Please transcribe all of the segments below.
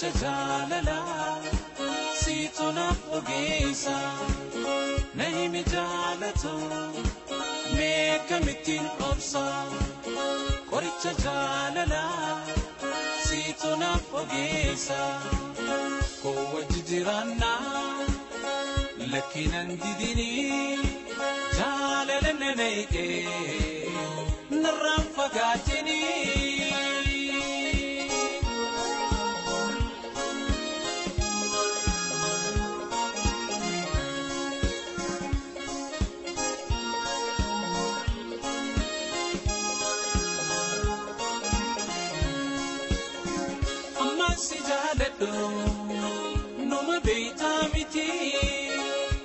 qoricha jaalalaa siitu naaf ogeessa na himi jaalatu mee kamittiin obsa qoricha jaalalaa siitu naaf ogeessa koo wajji jiraannaa lakkinan didinii jaalala nanayqee narraan fagaatinii si jaaladhu numa beeytaa miti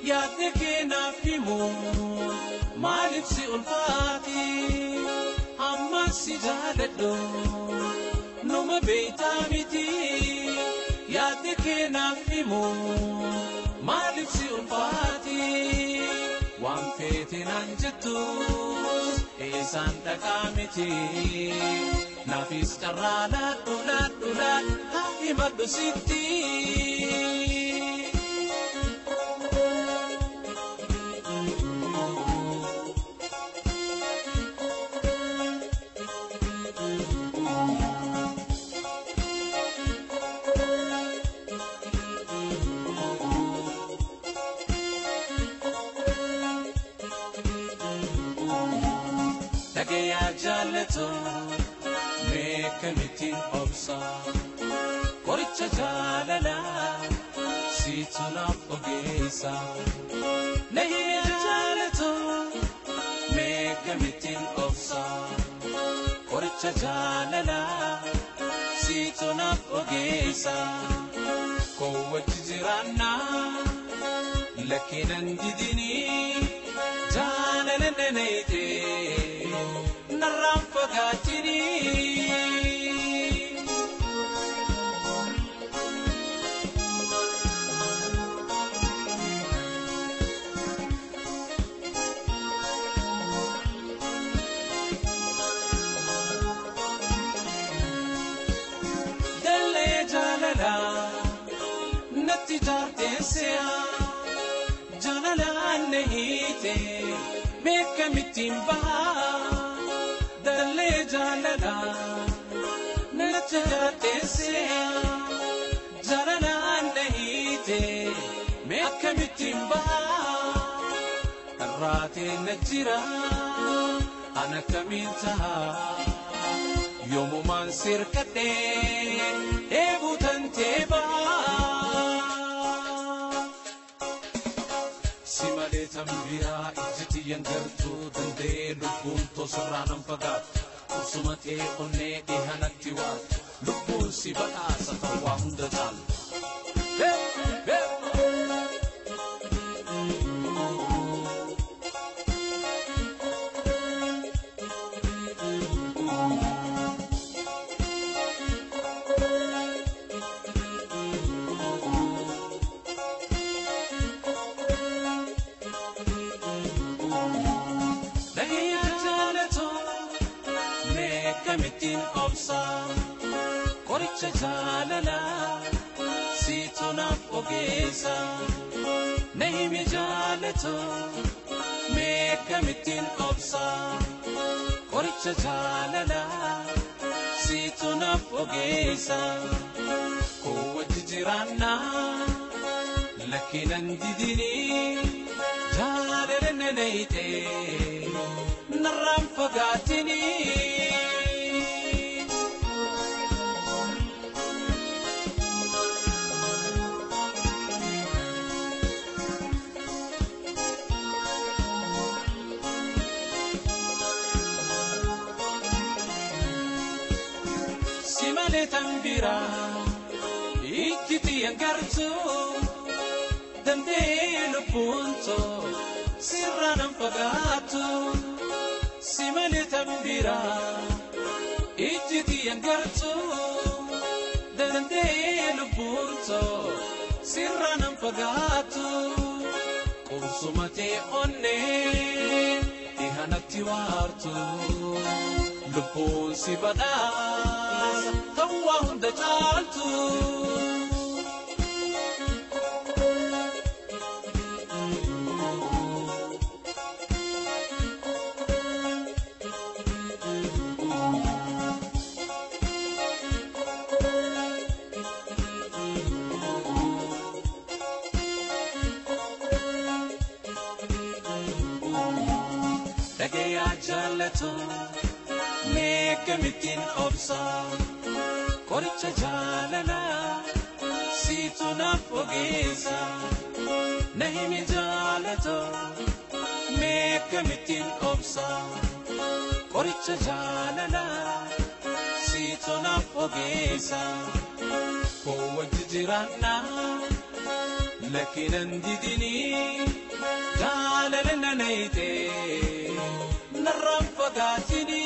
yaadde kee naaf himu maaliif si ulfaati amma si jaaladhu numa beeytaa miti yaadde kee naaf himu maaliif si ulfaati waan feete naan jettu eesaan dhaqaa miti nafis carrala dulat hafi maddu sitti Dageya jaleto kamitin obsa qoricha jaalalaa siitu naaf ogeessa na himi jaalatu mee kamitin obsa qoricha jaalalaa siitu naaf ogeessa koo wajji jiraannaa lakkinan didinii jaalala nanayqee narraan fagaatinii natti jaarteesseya jaalalaan nahite mee kamittiin bahaa dallee jaalalaa natti jaarteesseya jaalalaan nahite mee kamittiin bahaa irraatee na jira ana kamiin tahaa yoomumaan sirkadhee eebuutan teebaa simalee tambiraa ijjitiyyan gartuu danda'ee lubbuun tosirraanan fagaatu kursuma ta'ee onnee dhihanatti waatu lubbuun si badhaasa ta'uu hunda caalu. Kamitin obsa qoricha jaalalaa siitu naaf ogeessa na himi jaalatu mee kamitin obsa qoricha jaalalaa siitu naaf ogeessa koo wajji jiraannaa lakkinan didinii jaalala nanayqee narraan fagaatinii simale tambira ikkiti yangartu dandelo punto sirranam pagato simale tambira ikkiti yangartu dandelo punto sirranam pagato consumate onne ihanatti wartu lubbuun si badhaasa ta'uu hunda caaltu jaalatu meeqamittiin obsa qoricha jaalala siitu naaf ogeessa na himi jaalatu meeqamittiin obsa qoricha jaalala siitu naaf ogeessa koo wajji jiraanna lakinan didini jaalala nanayte narraan fagaatini